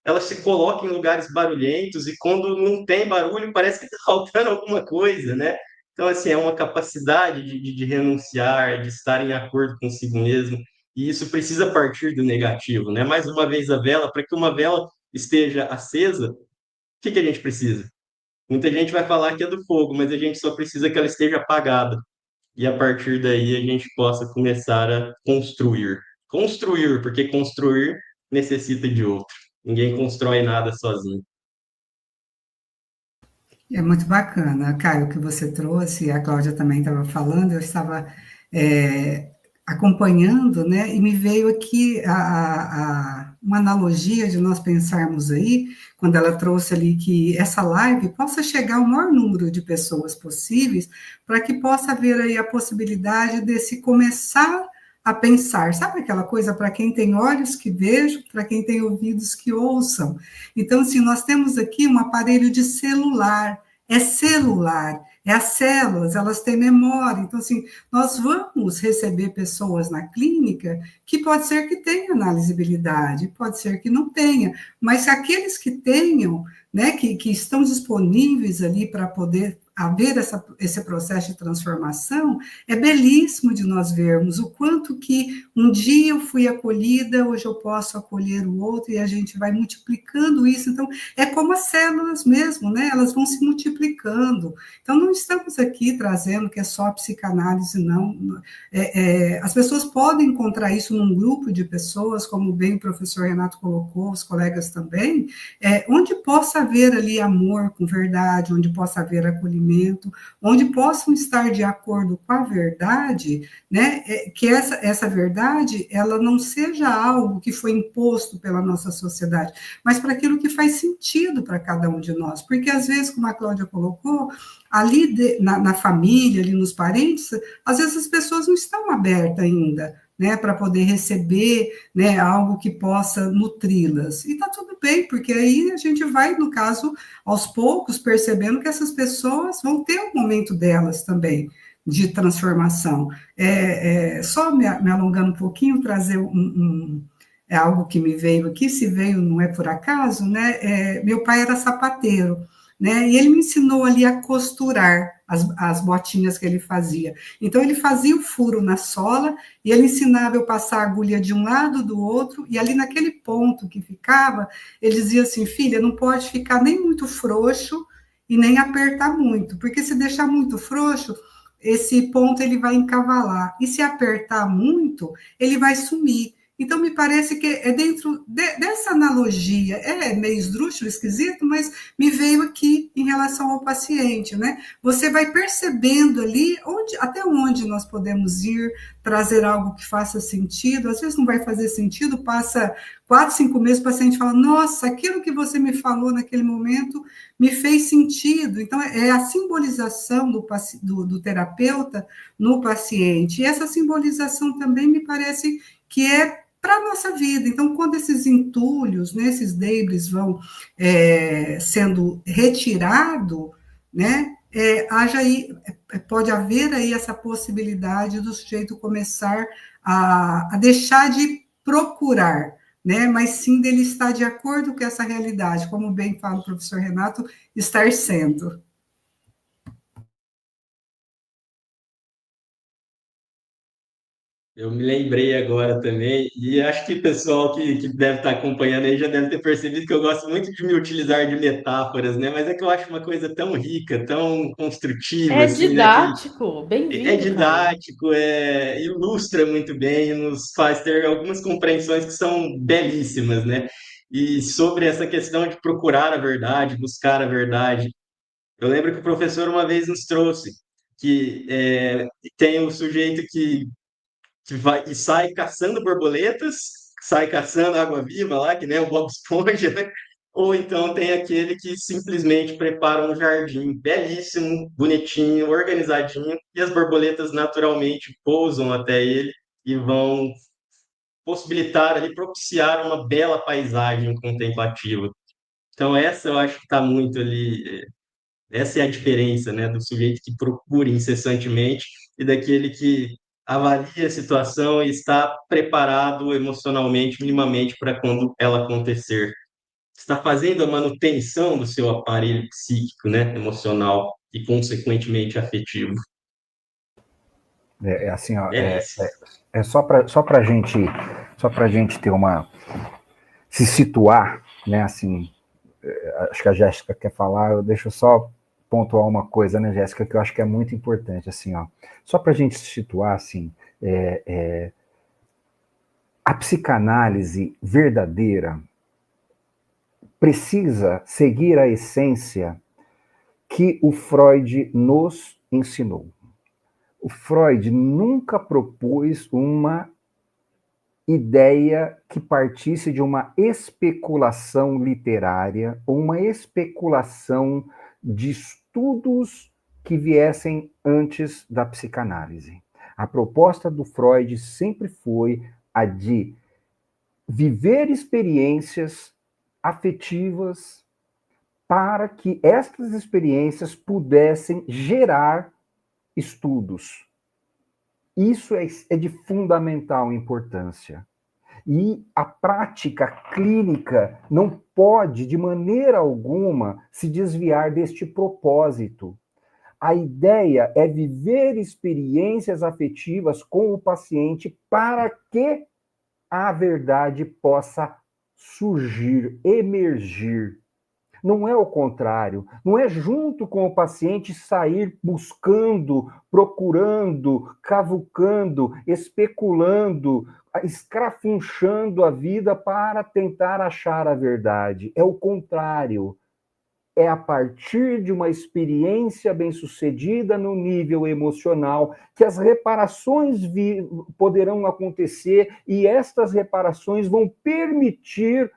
ela se coloca em lugares barulhentos e quando não tem barulho, parece que está faltando alguma coisa, né? Então, assim, é uma capacidade de renunciar, de estar em acordo consigo mesmo, e isso precisa partir do negativo, né? Mais uma vez, a vela, para que uma vela esteja acesa, o que a gente precisa? Muita gente vai falar que é do fogo, mas a gente só precisa que ela esteja apagada e a partir daí a gente possa começar a construir. Construir, porque construir necessita de outro. Ninguém constrói nada sozinho. É muito bacana, Caio, o que você trouxe, a Cláudia também estava falando, eu estava acompanhando, né, e me veio aqui uma analogia de nós pensarmos aí, quando ela trouxe ali que essa live possa chegar ao maior número de pessoas possíveis, para que possa haver aí a possibilidade desse começar a pensar, sabe aquela coisa para quem tem olhos que vejam, para quem tem ouvidos que ouçam. Então, assim, nós temos aqui um aparelho de celular, é as células, elas têm memória, então, assim, nós vamos receber pessoas na clínica que pode ser que tenha analisabilidade, pode ser que não tenha, mas aqueles que tenham, né, que estão disponíveis ali para poder haver esse processo de transformação, é belíssimo de nós vermos o quanto que um dia eu fui acolhida, hoje eu posso acolher o outro, e a gente vai multiplicando isso. Então, é como as células mesmo, né? Elas vão se multiplicando. Então, não estamos aqui trazendo que é só psicanálise, não. As pessoas podem encontrar isso num grupo de pessoas, como bem o professor Renato colocou, os colegas também, onde possa haver ali amor com verdade, onde possa haver acolhimento, onde possam estar de acordo com a verdade, né, que essa verdade, ela não seja algo que foi imposto pela nossa sociedade, mas para aquilo que faz sentido para cada um de nós, porque às vezes, como a Cláudia colocou, ali na família, ali nos parentes, às vezes as pessoas não estão abertas ainda, né, para poder receber, né, algo que possa nutri-las. E está tudo bem, porque aí a gente vai, no caso, aos poucos, percebendo que essas pessoas vão ter um momento delas também, de transformação. Só me alongando um pouquinho, trazer algo que me veio aqui, se veio não é por acaso, né? Meu pai era sapateiro, né? E ele me ensinou ali a costurar as botinhas que ele fazia. Então, ele fazia o furo na sola e ele ensinava eu passar a agulha de um lado, do outro, e ali naquele ponto que ficava, ele dizia assim, filha, não pode ficar nem muito frouxo e nem apertar muito, porque se deixar muito frouxo, esse ponto ele vai encavalar, e se apertar muito, ele vai sumir. Então, me parece que é dentro dessa analogia, meio esdrúxulo, esquisito, mas me veio aqui em relação ao paciente, né? Você vai percebendo ali até onde nós podemos ir, trazer algo que faça sentido, às vezes não vai fazer sentido, passa 4, 5 meses, o paciente fala, nossa, aquilo que você me falou naquele momento me fez sentido. Então, é a simbolização do terapeuta no paciente, e essa simbolização também me parece que é para a nossa vida. Então, quando esses entulhos, né, esses debris vão sendo retirados, né, pode haver aí essa possibilidade do sujeito começar a deixar de procurar, né, mas sim dele estar de acordo com essa realidade, como bem fala o professor Renato, estar sendo. Eu me lembrei agora também, e acho que o pessoal que deve estar acompanhando aí já deve ter percebido que eu gosto muito de me utilizar de metáforas, né? Mas é que eu acho uma coisa tão rica, tão construtiva, É assim, né? Que didático. é Bem-vindo, Caio. didático, ilustra muito bem, nos faz ter algumas compreensões que são belíssimas, né? E sobre essa questão de procurar a verdade, buscar a verdade, eu lembro que o professor uma vez nos trouxe que tem o sujeito que vai e sai caçando borboletas, sai caçando água-viva lá, que nem o Bob Esponja, né? Ou então tem aquele que simplesmente prepara um jardim belíssimo, bonitinho, organizadinho, e as borboletas naturalmente pousam até ele e vão possibilitar ali, propiciar uma bela paisagem contemplativa. Então essa eu acho que está muito ali, essa é a diferença, né, do sujeito que procura incessantemente e daquele que avalia a situação e está preparado emocionalmente, minimamente, para quando ela acontecer. Está fazendo a manutenção do seu aparelho psíquico, né, emocional e, consequentemente, afetivo. Assim, ó, Belíssimo. só para gente ter se situar, né? Assim, acho que a Jéssica quer falar, eu deixo só pontuar uma coisa, né, Jéssica, que eu acho que é muito importante, assim, ó, só para a gente se situar, assim, a psicanálise verdadeira precisa seguir a essência que o Freud nos ensinou. O Freud nunca propôs uma ideia que partisse de uma especulação literária ou uma especulação de estudos que viessem antes da psicanálise. A proposta do Freud sempre foi a de viver experiências afetivas para que estas experiências pudessem gerar estudos. Isso é de fundamental importância. E a prática clínica não pode, de maneira alguma, se desviar deste propósito. A ideia é viver experiências afetivas com o paciente para que a verdade possa surgir, emergir. Não é o contrário, não é junto com o paciente sair buscando, procurando, cavucando, especulando, escrafunchando a vida para tentar achar a verdade. É o contrário. É a partir de uma experiência bem-sucedida no nível emocional que as reparações poderão acontecer e estas reparações vão permitir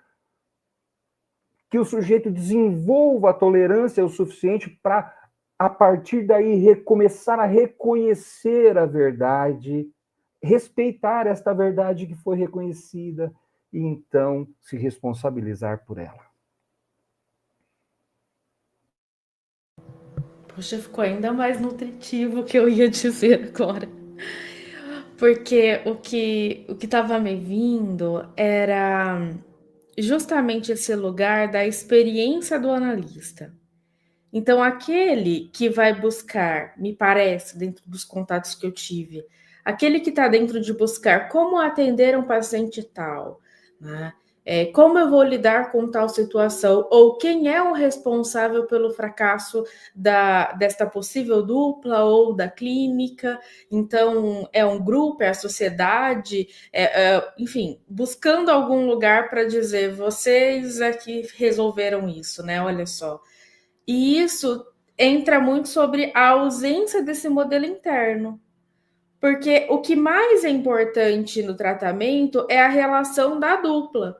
que o sujeito desenvolva a tolerância o suficiente para, a partir daí, começar a reconhecer a verdade, respeitar esta verdade que foi reconhecida e, então, se responsabilizar por ela. Poxa, ficou ainda mais nutritivo o que eu ia dizer agora. Porque o que estava me vindo era justamente esse lugar da experiência do analista. Então, aquele que vai buscar, me parece, dentro dos contatos que eu tive, aquele que está dentro de buscar como atender um paciente tal, né? Como eu vou lidar com tal situação, ou quem é o responsável pelo fracasso desta possível dupla ou da clínica. Então, é um grupo, é a sociedade, enfim, buscando algum lugar para dizer, vocês aqui resolveram isso, né? Olha só. E isso entra muito sobre a ausência desse modelo interno. Porque o que mais é importante no tratamento é a relação da dupla.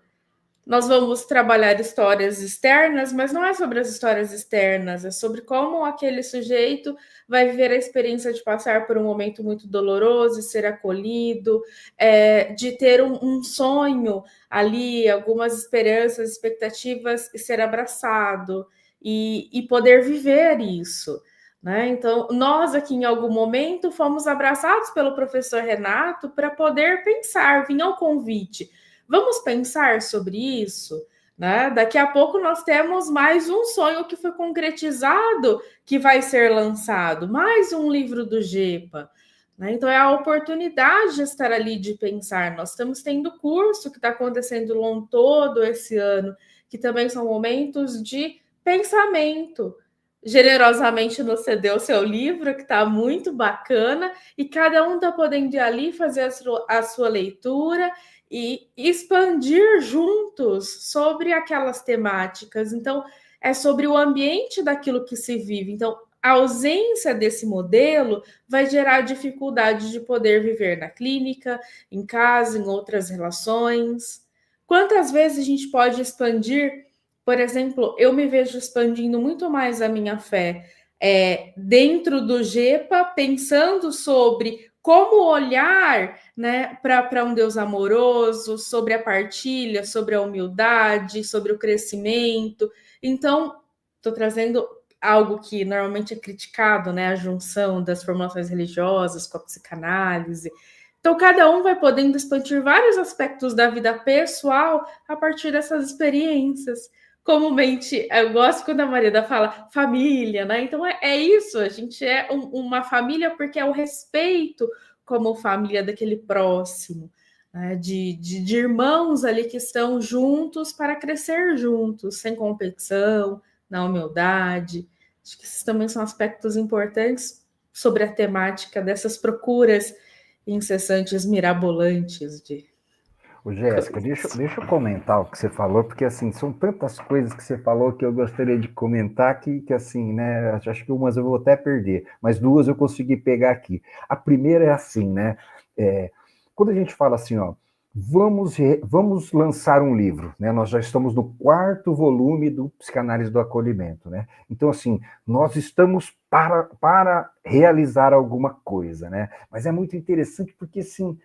Nós vamos trabalhar histórias externas, mas não é sobre as histórias externas, é sobre como aquele sujeito vai viver a experiência de passar por um momento muito doloroso e ser acolhido, de ter um sonho ali, algumas esperanças, expectativas e ser abraçado e poder viver isso. Né? Então, nós aqui em algum momento fomos abraçados pelo professor Renato para poder pensar, vinha ao convite. Vamos pensar sobre isso? Né? Daqui a pouco nós temos mais um sonho que foi concretizado que vai ser lançado, mais um livro do Gepa. né? Então, é a oportunidade de estar ali, de pensar. Nós estamos tendo curso que está acontecendo todo esse ano, que também são momentos de pensamento. Generosamente nos cedeu o seu livro, que está muito bacana, e cada um está podendo ir ali fazer a sua leitura e expandir juntos sobre aquelas temáticas. Então, é sobre o ambiente daquilo que se vive. Então, a ausência desse modelo vai gerar dificuldade de poder viver na clínica, em casa, em outras relações. Quantas vezes a gente pode expandir? Por exemplo, eu me vejo expandindo muito mais a minha fé dentro do GEPA, pensando sobre como olhar, né, para um Deus amoroso, sobre a partilha, sobre a humildade, sobre o crescimento. Então, estou trazendo algo que normalmente é criticado, né, a junção das formulações religiosas com a psicanálise. Então, cada um vai podendo expandir vários aspectos da vida pessoal a partir dessas experiências. Comumente, eu gosto quando a Marida fala família, né? Então, é isso, a gente é uma família porque é o respeito como família daquele próximo, né? De irmãos ali que estão juntos para crescer juntos, sem competição, na humildade. Acho que esses também são aspectos importantes sobre a temática dessas procuras incessantes, mirabolantes de... Ô, Jéssica, deixa eu comentar o que você falou, porque, assim, são tantas coisas que você falou que eu gostaria de comentar que assim, né, acho que umas eu vou até perder, mas duas eu consegui pegar aqui. A primeira é assim, né, quando a gente fala assim, ó, vamos lançar um livro, né, nós já estamos no 4º volume do Psicanálise do Acolhimento, né, então, assim, nós estamos para realizar alguma coisa, né, mas é muito interessante porque, assim,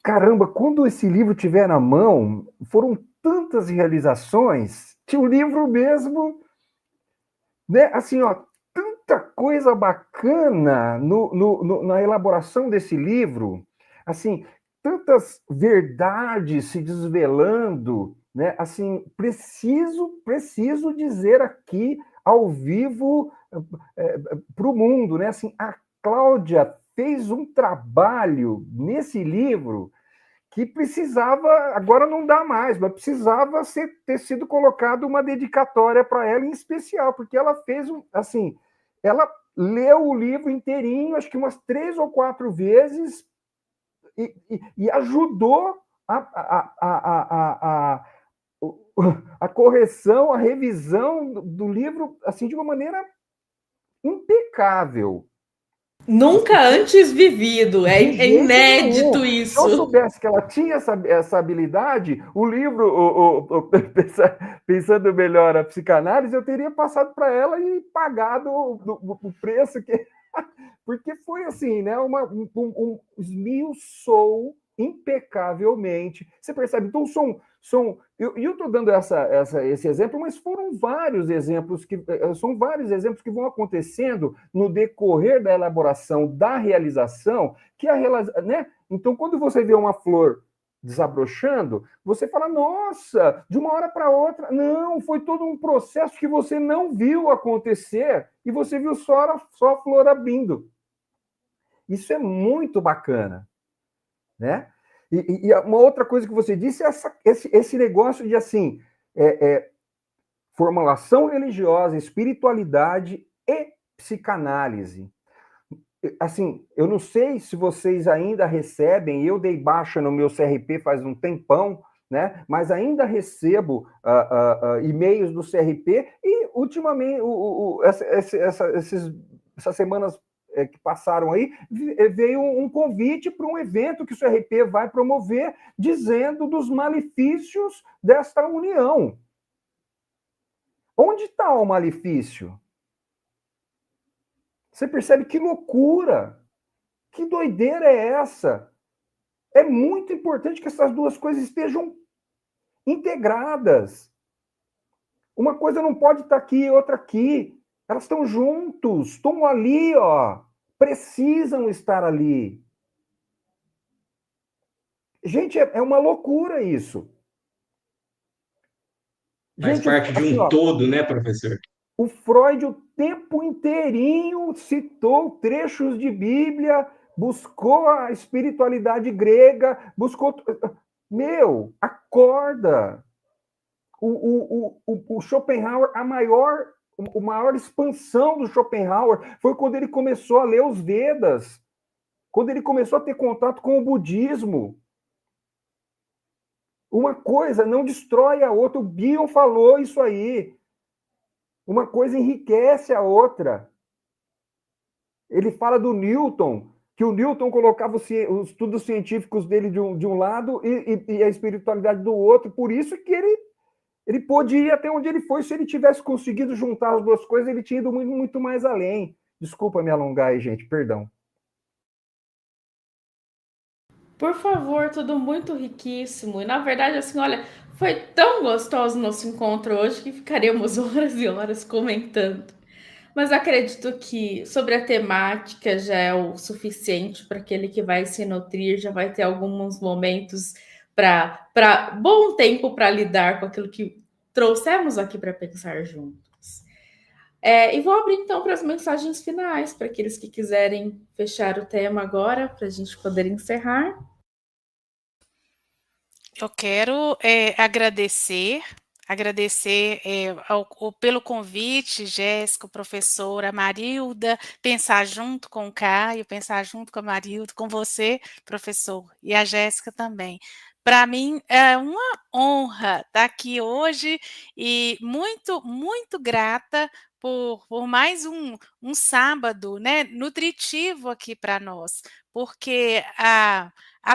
caramba, quando esse livro estiver na mão, foram tantas realizações que o livro mesmo, né, assim, ó, tanta coisa bacana na elaboração desse livro, assim, tantas verdades se desvelando, né, assim, preciso dizer aqui, ao vivo, para o mundo, né, assim, a Cláudia fez um trabalho nesse livro que precisava, agora não dá mais, mas precisava ter sido colocado uma dedicatória para ela em especial, porque ela fez, assim, ela leu o livro inteirinho, acho que umas 3 ou 4 vezes, e ajudou a correção, a revisão do livro, assim, de uma maneira impecável. Nunca antes vivido, é inédito isso. Se eu soubesse que ela tinha essa habilidade, o livro, pensando melhor a psicanálise, eu teria passado para ela e pagado o preço que... Porque foi assim, né? Esmiuçou impecavelmente. Você percebe? Então, eu estou dando esse exemplo, mas foram vários exemplos são vários exemplos que vão acontecendo no decorrer da elaboração da realização, né? Então, quando você vê uma flor desabrochando, você fala, nossa, de uma hora para outra. Não, foi todo um processo que você não viu acontecer e você viu só a flor abrindo. Isso é muito bacana, né? E uma outra coisa que você disse é esse negócio de, assim, formulação religiosa, espiritualidade e psicanálise. Assim, eu não sei se vocês ainda recebem, eu dei baixa no meu CRP faz um tempão, né? Mas ainda recebo e-mails do CRP e, ultimamente, essas semanas que passaram aí, veio um convite para um evento que o CRP vai promover, dizendo dos malefícios desta união. Onde está o malefício? Você percebe que loucura, que doideira é essa? É muito importante que essas duas coisas estejam integradas. Uma coisa não pode estar aqui e outra aqui. Elas estão juntos, estão ali, ó. Precisam estar ali. Gente, é uma loucura isso. Faz parte de um todo, né, professor? O Freud o tempo inteirinho citou trechos de Bíblia buscou a espiritualidade grega, buscou... Meu, acorda! O Schopenhauer, a maior expansão do Schopenhauer foi quando ele começou a ler os Vedas, quando ele começou a ter contato com o budismo. Uma coisa não destrói a outra. O Bion falou isso aí. Uma coisa enriquece a outra. Ele fala do Newton, que o Newton colocava os estudos científicos dele de um lado e a espiritualidade do outro. Por isso que ele pôde ir até onde ele foi. Se ele tivesse conseguido juntar as duas coisas, ele tinha ido muito, muito mais além. Desculpa me alongar aí, gente, perdão. Por favor, tudo muito riquíssimo. E na verdade, assim, olha, foi tão gostoso o nosso encontro hoje que ficaríamos horas e horas comentando. Mas acredito que sobre a temática já é o suficiente para aquele que vai se nutrir, já vai ter alguns momentos para bom tempo para lidar com aquilo que trouxemos aqui para pensar juntos. E vou abrir então para as mensagens finais, para aqueles que quiserem fechar o tema agora, para a gente poder encerrar. Eu quero agradecer pelo convite, Jéssica, professora Marilda, pensar junto com o Caio, pensar junto com a Marilda, com você, professor, e a Jéssica também. Para mim é uma honra estar aqui hoje e muito, muito grata por mais um sábado, né, nutritivo aqui para nós, porque a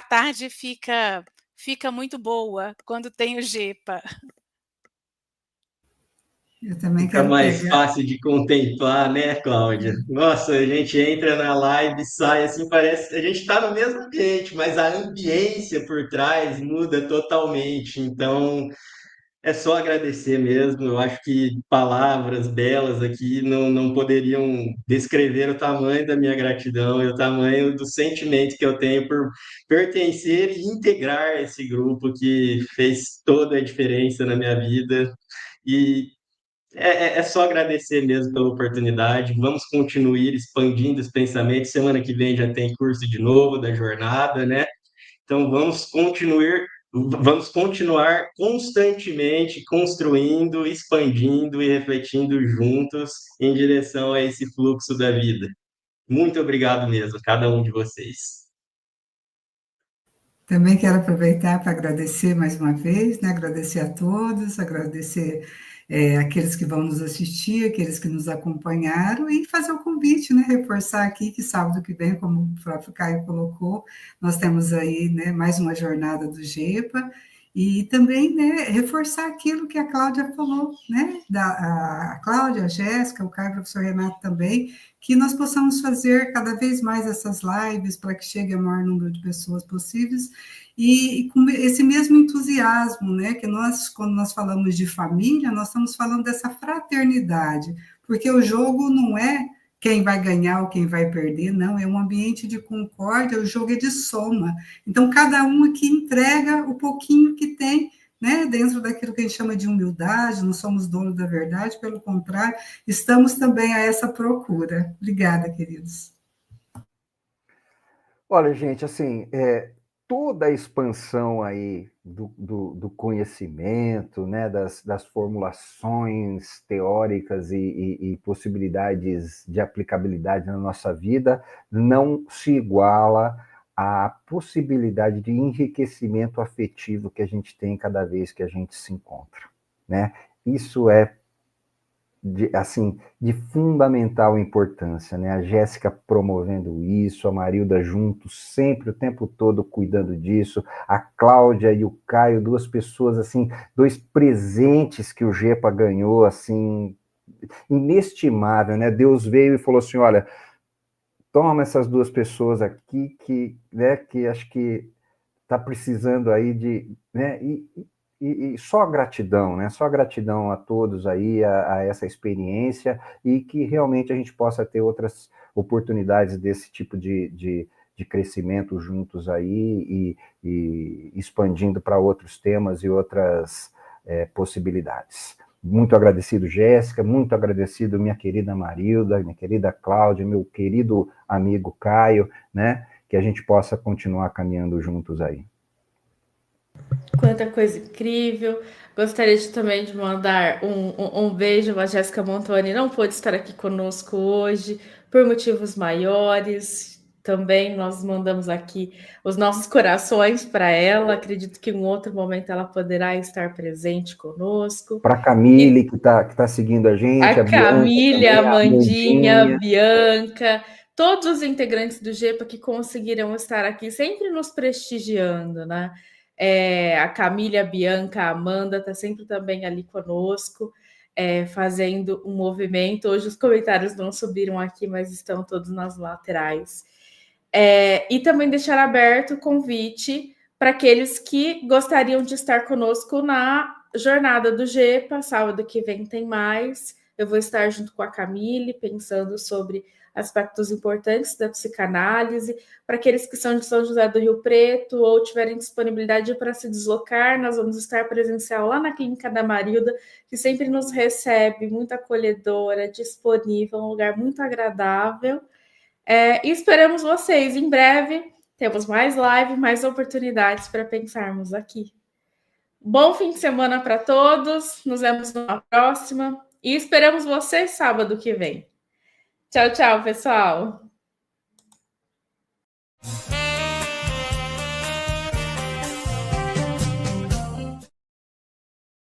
tarde fica muito boa quando tem o Gepa. Eu também Fica quero mais pegar. fácil de contemplar, né, Cláudia? Nossa, a gente entra na live, sai assim, parece a gente está no mesmo ambiente, mas a ambiência por trás muda totalmente. Então, é só agradecer mesmo. Eu acho que palavras belas aqui não poderiam descrever o tamanho da minha gratidão e o tamanho do sentimento que eu tenho por pertencer e integrar esse grupo que fez toda a diferença na minha vida. E é só agradecer mesmo pela oportunidade. Vamos continuar expandindo os pensamentos. Semana que vem já tem curso de novo da jornada, né? Então vamos continuar constantemente construindo, expandindo e refletindo juntos em direção a esse fluxo da vida. Muito obrigado mesmo, cada um de vocês. Também quero aproveitar para agradecer mais uma vez, né? Agradecer a todos, agradecer aqueles que vão nos assistir, aqueles que nos acompanharam e fazer o convite, né? Reforçar aqui que sábado que vem, como o próprio Caio colocou, nós temos aí, né, mais uma jornada do GEPA e também, né, reforçar aquilo que a Cláudia falou, né? A Cláudia, a Jéssica, o Caio, o professor Renato também, que nós possamos fazer cada vez mais essas lives para que chegue ao maior número de pessoas possíveis e com esse mesmo entusiasmo, né, que nós, quando nós falamos de família, nós estamos falando dessa fraternidade, porque o jogo não é quem vai ganhar ou quem vai perder, não, é um ambiente de concórdia, o jogo é de soma. Então, cada um aqui entrega o pouquinho que tem, né, dentro daquilo que a gente chama de humildade, não somos donos da verdade, pelo contrário, estamos também a essa procura. Obrigada, queridos. Olha, gente, assim, toda a expansão aí do conhecimento, né, das formulações teóricas e possibilidades de aplicabilidade na nossa vida não se iguala à possibilidade de enriquecimento afetivo que a gente tem cada vez que a gente se encontra, né? Isso é de fundamental importância, né? A Jéssica promovendo isso, a Marilda junto, sempre, o tempo todo cuidando disso, a Cláudia e o Caio, duas pessoas, assim, dois presentes que o GEPA ganhou, assim, inestimável, né? Deus veio e falou assim, olha, toma essas duas pessoas aqui que acho que está precisando aí de, né? E só gratidão, né? Só gratidão a todos aí, a essa experiência, e que realmente a gente possa ter outras oportunidades desse tipo de crescimento juntos aí e expandindo para outros temas e outras possibilidades. Muito agradecido, Jéssica, muito agradecido, minha querida Marilda, minha querida Cláudia, meu querido amigo Caio, né? que a gente possa continuar caminhando juntos aí. Quanta coisa incrível. Gostaria também de mandar um beijo. A Jéssica Montoni não pôde estar aqui conosco hoje por motivos maiores. Também nós mandamos aqui os nossos corações para ela. Acredito que em um outro momento ela poderá estar presente conosco. Para a Camille, que tá seguindo a gente. A Camille, a Amandinha, a a Bianca, todos os integrantes do GEPA que conseguiram estar aqui, sempre nos prestigiando, né? A Camille, a Bianca, a Amanda está sempre também ali conosco, fazendo um movimento. Hoje os comentários não subiram aqui, mas estão todos nas laterais. E também deixar aberto o convite para aqueles que gostariam de estar conosco na jornada do GEPA. Sábado que vem tem mais. Eu vou estar junto com a Camille, pensando sobre aspectos importantes da psicanálise. Para aqueles que são de São José do Rio Preto ou tiverem disponibilidade para se deslocar, nós vamos estar presencial lá na Clínica da Marilda, que sempre nos recebe, muito acolhedora, disponível, um lugar muito agradável. E esperamos vocês em breve. Temos mais live, mais oportunidades para pensarmos aqui. Bom fim de semana para todos. Nos vemos na próxima. E esperamos vocês sábado que vem. Tchau, tchau, pessoal.